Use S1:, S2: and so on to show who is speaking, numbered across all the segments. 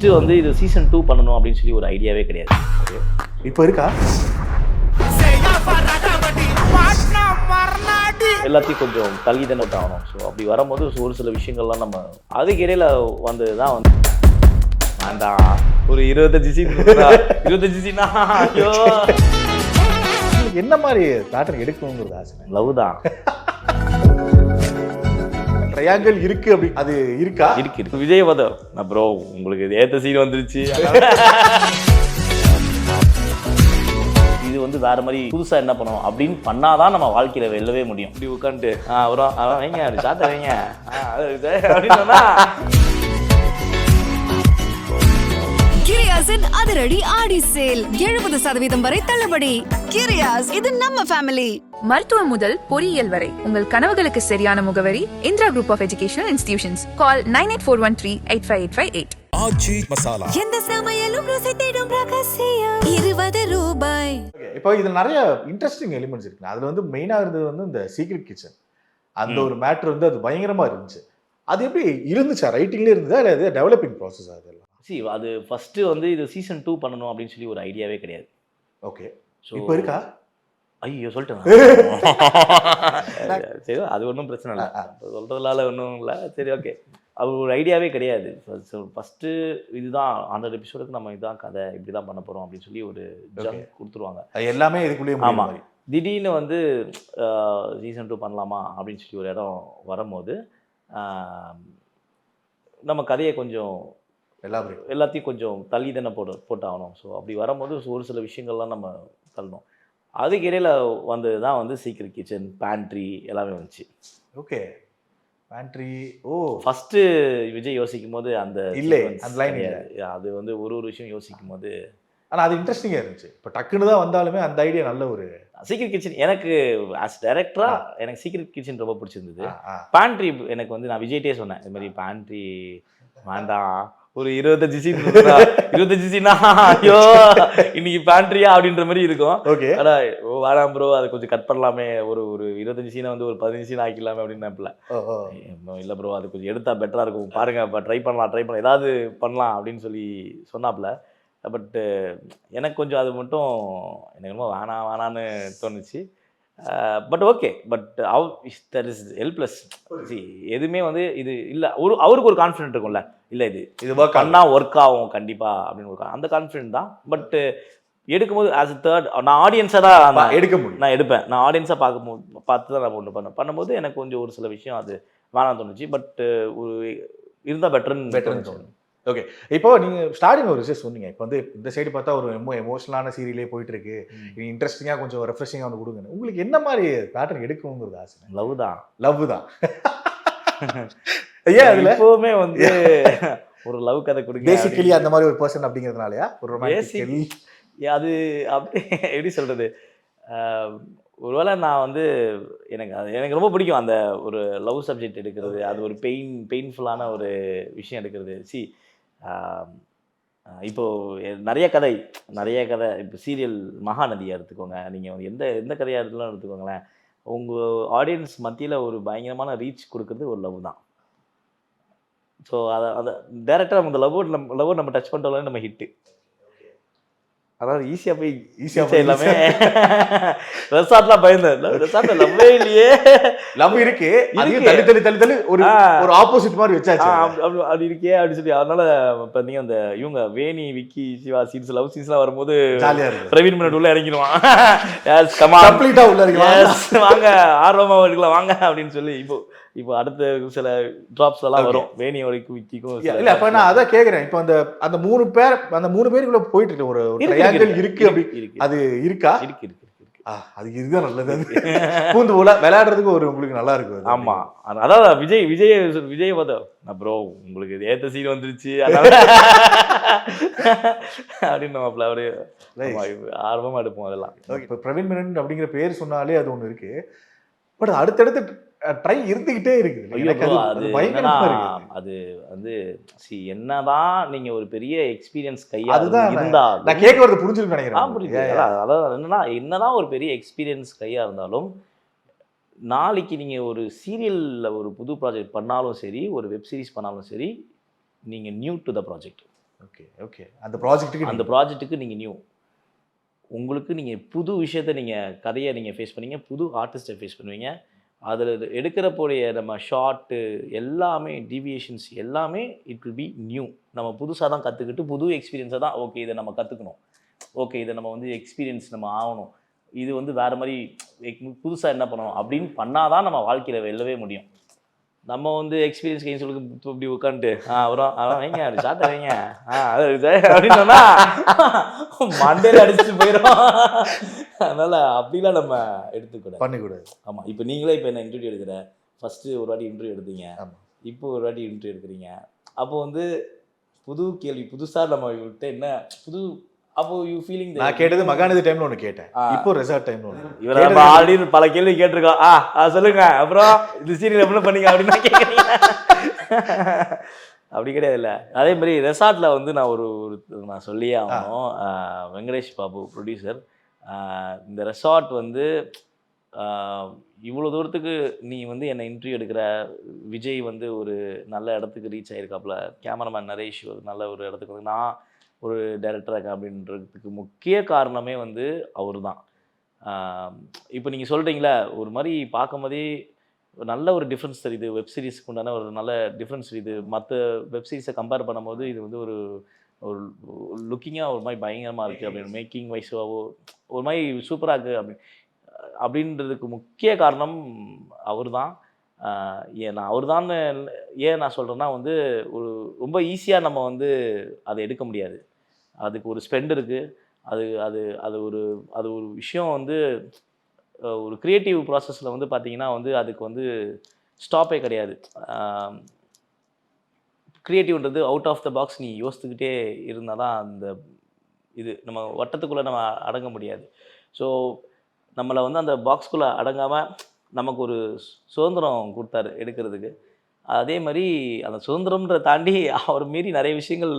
S1: வந்து இது சீசன் 2 பண்ணணும் அப்படின்னு சொல்லி ஒரு ஐடியாவே கிடையாது.
S2: இப்போ இருக்கா?
S1: எல்லாத்தையும் கொஞ்சம் தள்ளி தானே ஆகணும். ஸோ அப்படி வரும்போது ஒரு சில விஷயங்கள்லாம் நம்ம அதுக்கு இடையில வந்து தான் வந்து வேண்டாம் ஒரு 25 சீன் 25 சீனா ஐயோ
S2: என்ன மாதிரி பேட்டர்ன் எடுக்கணுங்கிறது ஆசை.
S1: லவ் தான்
S2: ட்ரையாங்கிள் இருக்கு அப்படி அது இருக்கா?
S1: இருக்கு விஜய் வதம் நான் ப்ரோ உங்களுக்கு இது ஏத்த சீன் வந்துருச்சு. இது வந்து வேற மாதிரி புதுசா என்ன பண்ணுவோம் அப்படின்னு பண்ணாதான் நம்ம வாழ்க்கையில வெல்லவே முடியும். இப்படி உட்காந்துட்டு வரும் அதான் வைங்க அப்படி சாத்த வைங்க அப்படின்னு சொன்னா
S3: கிரியாஸின் அதிரடி ஆடி சேல் 70% வரை தள்ளுபடி. கிரியாஸ் இது நம்ம ஃபேமிலி.
S4: மருத்துவம் முதல் பொறியியல் வரை உங்கள் கனவுகளுக்கு சரியான முகவரி Indira group of educational institutions. Call 9841385858.
S5: Aachi masala
S3: எந்த சமையலும் ருசி தேடும் ரகசியம் 20 ரூபாய்.
S2: இப்போ இதுல நிறைய இன்ட்ரெஸ்டிங் எலிமெண்ட்ஸ் இருக்கு. அதுல வந்து மெயினா இருந்தது வந்து இந்த சீக்ரெட் கிச்சன் அந்த ஒரு மேட்டர் வந்து அது பயங்கரமா இருந்துச்சு. அது எப்படி இருந்துச்சா? ரைட்டிங்ல இருந்ததா இல்ல இது டெவலப்பிங் ப்ராசஸ் அதெல்லாம்?
S1: அது ஃபர்ஸ்ட் வந்து இது சீசன் 2 பண்ணணும் அப்படின்னு சொல்லி ஒரு ஐடியாவே கிடையாது.
S2: ஓகே. இப்போ இருக்கா?
S1: ஐயோ சொல்லிட்டேன். சரி அது ஒன்றும் பிரச்சனை இல்லை, சொல்றதுனால ஒன்றும் இல்லை. சரி ஓகே, அது ஒரு ஐடியாவே கிடையாது. ஃபர்ஸ்ட்டு இதுதான் 100 எபிசோடுக்கு நம்ம இதுதான் கதை இப்படி தான் பண்ண போகிறோம் அப்படின்னு சொல்லி ஒரு ஜங்க் கொடுத்துருவாங்க.
S2: எல்லாமே இதுக்குள்ளேயே.
S1: ஆமாம், திடீர்னு வந்து சீசன் 2 பண்ணலாமா அப்படின்னு சொல்லி ஒரு இடம் வரும்போது நம்ம கதையை கொஞ்சம் எல்லாத்தையும் கொஞ்சம் தள்ளி தானே போட்டாகணும். ஸோ அப்படி வரும்போது ஒரு சில விஷயங்கள்லாம் நம்ம தள்ளணும். அதுக்கு இடையில வந்து தான் வந்து சீக்ரெட் கிச்சன், பேண்ட்ரி எல்லாமே வந்துச்சு.
S2: Okay, pantry. Oh,
S1: first Vijay யோசிக்கும் போது அந்த
S2: இல்லை அந்த லைன்
S1: அது வந்து ஒரு விஷயம் யோசிக்கும் போது
S2: ஆனால் அது இன்ட்ரெஸ்டிங்காக இருந்துச்சு. இப்போ டக்குன்னு தான் வந்தாலுமே அந்த ஐடியா நல்ல ஒரு
S1: சீக்ரெட் கிச்சன் எனக்கு ஆஸ் டைரக்டராக எனக்கு சீக்ரெட் கிச்சன் ரொம்ப பிடிச்சிருந்தது. பேண்ட்ரி எனக்கு வந்து நான் விஜய்ட்டே சொன்னேன் இது மாதிரி பேண்ட்ரி வேண்டாம் ஒரு 25 சீன் 25 சீனா ஐயோ இன்னைக்கு பேண்ட்ரியா அப்படின்ற மாதிரி இருக்கும்.
S2: ஓகே,
S1: அடா வேணாம் ப்ரோ அதை கொஞ்சம் கட் பண்ணலாமே, ஒரு 25 சீனை வந்து ஒரு 15 சீன் ஆக்கிடலாமே அப்படின்னு நினைப்பல. இல்லை ப்ரோ அது கொஞ்சம் எடுத்தால் பெட்டராக இருக்கும் பாருங்க, இப்போ ட்ரை பண்ணலாம் ஏதாவது பண்ணலாம் அப்படின்னு சொல்லி சொன்னாப்புல. பட்டு எனக்கு கொஞ்சம் அது மட்டும் எனக்கு ரொம்ப வேணான்னு தோணுச்சு. But okay, but that is helpless. எதுவுமே வந்து இது இல்லை அவருக்கு ஒரு கான்ஃபிடென்ட் இருக்கும்ல, இல்லை இது ஒர்க் பண்ணால் ஒர்க் ஆகும் கண்டிப்பாக அப்படின்னு ஒரு அந்த கான்ஃபிடென்ட் தான். பட் எடுக்கும்போது ஆஸ் அ தேர்ட் நான் ஆடியன்ஸாக தான்
S2: எடுக்க முடியும்,
S1: நான் எடுப்பேன். நான் ஆடியன்ஸாக பார்த்து தான் நான் ஒன்று பண்ணும்போது எனக்கு கொஞ்சம் ஒரு சில விஷயம் அது வேணாம் தோணுச்சு. பட் ஒரு இருந்தால் பெட்டர்னு தோணும்.
S2: ஓகே, இப்போ நீங்கள் ஸ்டார்டிங் ஒரு விஷயம் சொன்னீங்க. இப்போ வந்து இந்த சைடு பார்த்தா ஒரு ரொம்ப எமோஷனலான சீரியலே போயிட்டு இருக்கு, இன்ட்ரெஸ்டிங்காக கொஞ்சம் ரெஃப்ரெஷிங்காக ஒன்று கொடுங்க. உங்களுக்கு என்ன மாதிரி பேட்டர்ன் எடுக்கணுங்கிறது ஆசை? லவ் தான் ஐயா அதில்
S1: எப்போவுமே வந்து ஒரு லவ் கதை கொடுங்க.
S2: பேசிக்கலி அந்த மாதிரி ஒரு பர்சன் அப்படிங்கிறதுனாலயா ஒரு ரொமான்டிக்கலி
S1: அது அப்படி எப்படி சொல்கிறது? ஒருவேளை நான் வந்து எனக்கு ரொம்ப பிடிக்கும் அந்த ஒரு லவ் சப்ஜெக்ட் எடுக்கிறது. அது ஒரு பெயின்ஃபுல்லான ஒரு விஷயம் எடுக்கிறது. இப்போது நிறைய கதை இப்போ சீரியல் மகாநதியை எடுத்துக்கோங்க, நீங்கள் எந்த கதையாக இருந்தாலும் எடுத்துக்கோங்களேன், உங்கள் ஆடியன்ஸ் மத்தியில் ஒரு பயங்கரமான ரீச் கொடுக்குறது ஒரு லவ் தான். ஸோ அதை டேரெக்டாக நம்ம லவ் நம்ம டச் பண்ணிட்டோம்னா நம்ம ஹிட்டு. அதாவது ஈஸியாக எல்லாமே ரெசார்ட்லாம் பயந்தேன். ரெசார்ட்ல லவ்வே இல்லையே,
S2: லவ் இருக்கு தள்ளி ஒரு ஆப்போசிட் மாதிரி வச்சாச்சு
S1: அப்படி இருக்கே அப்படின்னு சொல்லி. அதனால பார்த்தீங்க அந்த இவங்க வேணி விக்கி சிவா சீன்ஸ் லவ் சீன்ஸ்லாம் வரும்போது
S2: ஜாலியாக இருக்கு.
S1: பிரவீன் மினிட் உள்ள இறங்கிடுவான்,
S2: கம்ப்ளீட்டாக உள்ள
S1: வாங்க ஆர்வமாக இருக்கலாம் வாங்க அப்படின்னு சொல்லி. இப்போ அடுத்த சில டிராப்ஸ் எல்லாம் வரும் வேணி வரைக்கும் விக்கிக்கும்.
S2: இல்லை அப்போ நான் அதான் கேட்குறேன். இப்போ அந்த மூணு பேருக்குள்ள போயிட்டு இருக்கு ஒரு ட்ரையாங்கிள் இருக்கு அப்படி அது இருக்கா?
S1: இருக்கு
S2: அது இதுதான் நல்லது. அது பூந்து போல விளையாடுறதுக்கு ஒரு உங்களுக்கு நல்லா இருக்கும்.
S1: ஆமா, அதான் விஜய் நான் ப்ரோ உங்களுக்கு இது ஏத்த சீன் வந்துருச்சு அப்படின்னு அப்படியே ஆர்வமா எடுப்போம் அதெல்லாம்.
S2: இப்போ பிரவீன் மேனன் அப்படிங்கிற பேர் சொன்னாலே அது ஒன்று இருக்கு. பட் அடுத்தடுத்து ட்ரை இருந்துகிட்டே இருக்குது.
S1: அது வந்து என்னதான் நீங்க ஒரு பெரிய எக்ஸ்பீரியன்ஸ் கையா
S2: இருந்தா நான் கேட்கறது புரிஞ்சிருக்கு நினைக்கிறேன்.
S1: அதாவது என்னதான் ஒரு பெரிய எக்ஸ்பீரியன்ஸ் கையா இருந்தாலும் நாளைக்கு நீங்க ஒரு சீரியல்ல ஒரு புது ப்ராஜெக்ட் பண்ணாலும் சரி, ஒரு வெப் சீரிஸ் பண்ணாலும் சரி, நீங்க new to the project.
S2: Okay okay அந்த ப்ராஜெக்ட்டுக்கு
S1: நீங்கள் நியூ. உங்களுக்கு நீங்கள் புது விஷயத்தை கதையை ஃபேஸ் பண்ணீங்க, புது ஆர்டிஸ்ட்டை ஃபேஸ் பண்ணுவீங்க. அதில் எடுக்கிறப்போடைய நம்ம ஷார்ட்டு எல்லாமே டீவியேஷன்ஸ் எல்லாமே இட் வில் பி நியூ. நம்ம புதுசாக தான் கற்றுக்கிட்டு புது எக்ஸ்பீரியன்ஸை தான் ஓகே இதை நம்ம கற்றுக்கணும், ஓகே இதை நம்ம எக்ஸ்பீரியன்ஸ் நம்ம ஆகணும், இது வேறு மாதிரி புதுசாக என்ன பண்ணணும் அப்படின்னு பண்ணால் தான் நம்ம வாழ்க்கையில் வெல்லவே முடியும். நம்ம எக்ஸ்பீரியன்ஸ் கைன்னு சொல்லி இப்படி உட்காந்துட்டு அதான் வைங்க அப்படி சாட்டை வைங்க அப்படின்னு சொன்னால் மண்டையில் அடிச்சுட்டு போயிடும். அதனால் அப்படிலாம் நம்ம எடுத்துக்கூடாது,
S2: பண்ணிக்கூடாது.
S1: ஆமாம். இப்போ நீங்களே இப்போ என்ன இன்டர்வியூ எடுக்கிற, ஃபஸ்ட்டு ஒரு வாட்டி இன்டர்வியூ எடுத்தீங்க, இப்போ ஒரு வாட்டி இன்டர்வியூ எடுக்கிறீங்க. அப்போ புது கேள்வி புதுசாக நம்ம விட்டு என்ன புது அப்போ யூ ஃபீலிங்.
S2: நான் கேட்டது மகாநதி டைம்ல ஒன்று கேட்டேன், இப்போ ரெசார்ட் டைம்ல ஒன்று.
S1: இவர் ஆல்ரெடி பல கேள்வி கேட்டிருக்கோம். சொல்லுங்க அப்புறம் இது சீரியல் எப்படி பண்ணீங்க அப்படின்னு கேட்குறீங்க. அப்படி கிடையாது இல்லை. அதே மாதிரி ரெசார்ட்டில் நான் நான் சொல்லியே ஆகணும். வெங்கடேஷ் பாபு ப்ரொடியூசர், இந்த ரெசார்ட் இவ்வளோ தூரத்துக்கு நீ என்னை இன்டர்வியூ எடுக்கிற விஜய் ஒரு நல்ல இடத்துக்கு ரீச் ஆகிருக்காப்புல, கேமராமேன் நரேஷ் ஒரு நல்ல ஒரு இடத்துக்கு நான் ஒரு டைரக்டராக இருக்கேன் அப்படின்றதுக்கு முக்கிய காரணமே அவர் தான். இப்போ நீங்கள் சொல்கிறீங்களா ஒரு மாதிரி பார்க்கும் போதே நல்ல ஒரு டிஃப்ரென்ஸ் தெரியுது, வெப் சீரிஸ்க்கு உண்டான ஒரு நல்ல டிஃப்ரென்ஸ் தெரியுது. மற்ற வெப் சீரிஸை கம்பேர் பண்ணும்போது இது ஒரு ஒரு லுக்கிங்காக ஒரு மாதிரி பயங்கரமாக இருக்குது அப்படின்னு, மேக்கிங் வைஸாவோ ஒரு மாதிரி சூப்பராக இருக்குது அப்படின்றதுக்கு முக்கிய காரணம் அவர் தான். நான் அவர் தான் ஏன் நான் சொல்கிறேன்னா ஒரு ரொம்ப ஈஸியாக நம்ம அதை எடுக்க முடியாது. அதுக்கு ஒரு ஸ்பெண்ட் இருக்குது. அது அது அது ஒரு அது ஒரு விஷயம் ஒரு க்ரியேட்டிவ் ப்ராசஸில் பார்த்தீங்கன்னா அதுக்கு ஸ்டாப்பே கிடையாது. க்ரியேட்டிவ்ன்றது அவுட் ஆஃப் த பாக்ஸ் நீ யோசித்துக்கிட்டே இருந்தால் தான் அந்த இது நம்ம வட்டத்துக்குள்ளே நம்ம அடங்க முடியாது. ஸோ நம்மளை அந்த பாக்ஸ்குள்ளே அடங்காமல் நமக்கு ஒரு சுதந்திரம் கொடுத்தாரு எடுக்கிறதுக்கு. அதே மாதிரி அந்த சுதந்திரம்ன்ற தாண்டி அவர் மீறி நிறைய விஷயங்கள்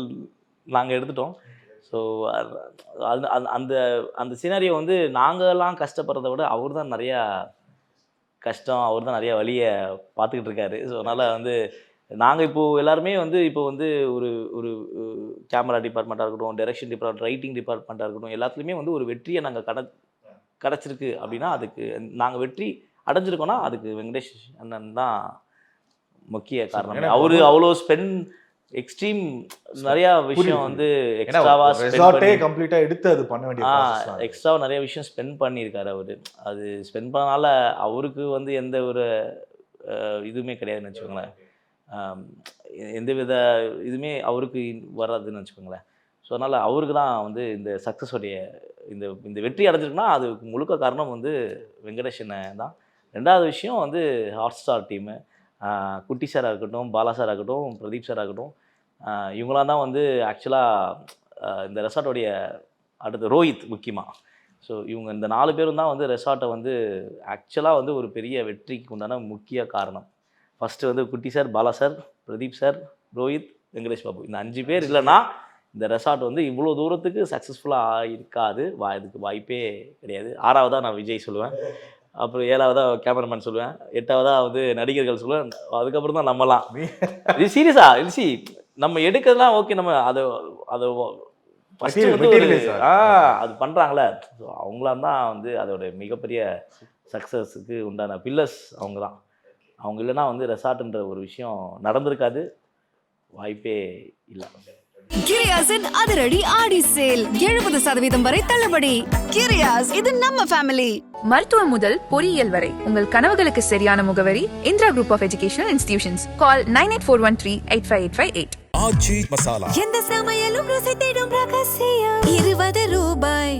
S1: நாங்கள் எடுத்துட்டோம். ஸோ அந்த அந்த சினாரியோ நாங்கள்லாம் கஷ்டப்படுறத விட அவர் தான் நிறையா கஷ்டம், அவர் தான் நிறையா வழியை பார்த்துக்கிட்டு இருக்காரு. ஸோ அதனால் நாங்கள் இப்போது எல்லாருமே இப்போ ஒரு ஒரு கேமரா டிபார்ட்மெண்ட்டாக இருக்கட்டும், டைரக்ஷன் டிபார்ட்மெண்ட், ரைட்டிங் டிபார்ட்மெண்ட்டாக இருக்கட்டும், எல்லாத்துலேயுமே ஒரு வெற்றியை நாங்கள் கிடச்சிருக்கு அப்படின்னா அதுக்கு நாங்கள் வெற்றி அடைஞ்சிருக்கோன்னா அதுக்கு வெங்கடேஷ் அண்ணன் தான் முக்கிய காரணம். அவரு அவ்வளோ எக்ஸ்ட்ரீம் நிறையா விஷயம்
S2: கம்ப்ளீட்டாக எடுத்து அது பண்ண வேண்டிய
S1: எக்ஸ்ட்ராவாக நிறைய விஷயம் ஸ்பெண்ட் பண்ணியிருக்காரு அவர். அது ஸ்பெண்ட் பண்ணனால அவருக்கு எந்த ஒரு இதுவுமே கிடையாதுன்னு வச்சுக்கோங்களேன், எந்த வித இதுவுமே அவருக்கு வராதுன்னு வச்சுக்கோங்களேன். ஸோ அதனால் அவருக்கு தான் இந்த சக்ஸஸோடைய இந்த வெற்றி அடைஞ்சிருக்குன்னா அதுக்கு முழுக்க காரணம் வெங்கடேஷனை தான். ரெண்டாவது விஷயம் ஹாட் ஸ்டார் டீமு, குட்டி சாராக இருக்கட்டும், பாலா சாராக இருக்கட்டும், பிரதீப் சாராக இருக்கட்டும், இவங்களாம் தான் ஆக்சுவலாக இந்த ரெசார்ட்டோடைய அடுத்து ரோஹித் முக்கியமாக. ஸோ இவங்க இந்த 4 பேரும் தான் ரெசார்ட்டை ஆக்சுவலாக ஒரு பெரிய வெற்றிக்கு உண்டான முக்கிய காரணம். ஃபஸ்ட்டு குட்டி sir, Bala sir, Pradeep sir, Rohit, Venkatesh Babu, இந்த 5 பேர் இல்லைன்னா இந்த ரெசார்ட் இவ்வளோ தூரத்துக்கு சக்ஸஸ்ஃபுல்லாக இருக்காது. இதுக்கு வாய்ப்பே கிடையாது. 6வதாக நான் விஜய் சொல்லுவேன், அப்புறம் 7வதாக கேமராமேன் சொல்லுவேன், 8வதாக நடிகர்கள் சொல்லுவேன், அதுக்கப்புறம் தான் நம்மலாம். இது சீரியஸா இல்லைசி நம்ம எடுக்கிறதுலாம் ஓகே, நம்ம அதை அது பண்ணுறாங்களே, ஸோ அவங்களாம் தான் அதோட மிகப்பெரிய சக்ஸஸுக்கு உண்டான பில்லர்ஸ் அவங்க தான். அவங்க இல்லைன்னா ரெசார்ட்ன்ற ஒரு விஷயம் நடந்திருக்காது, வாய்ப்பே இல்லை.
S3: கிரியாஸின் அதிரடி ஆடி சேல் 70% வரை தள்ளுபடி. கிரியாஸ், இது நம்ம ஃபேமிலி.
S4: மருத்துவம் முதல் பொறியியல் வரை உங்கள் கனவுகளுக்கு சரியான முகவரி Indira group of educational institutions. Call 9841385858.
S5: Aachi masala.
S3: எந்த சமையலும் ருசி தேடும் ரகசியம். 20 ரூபாய்.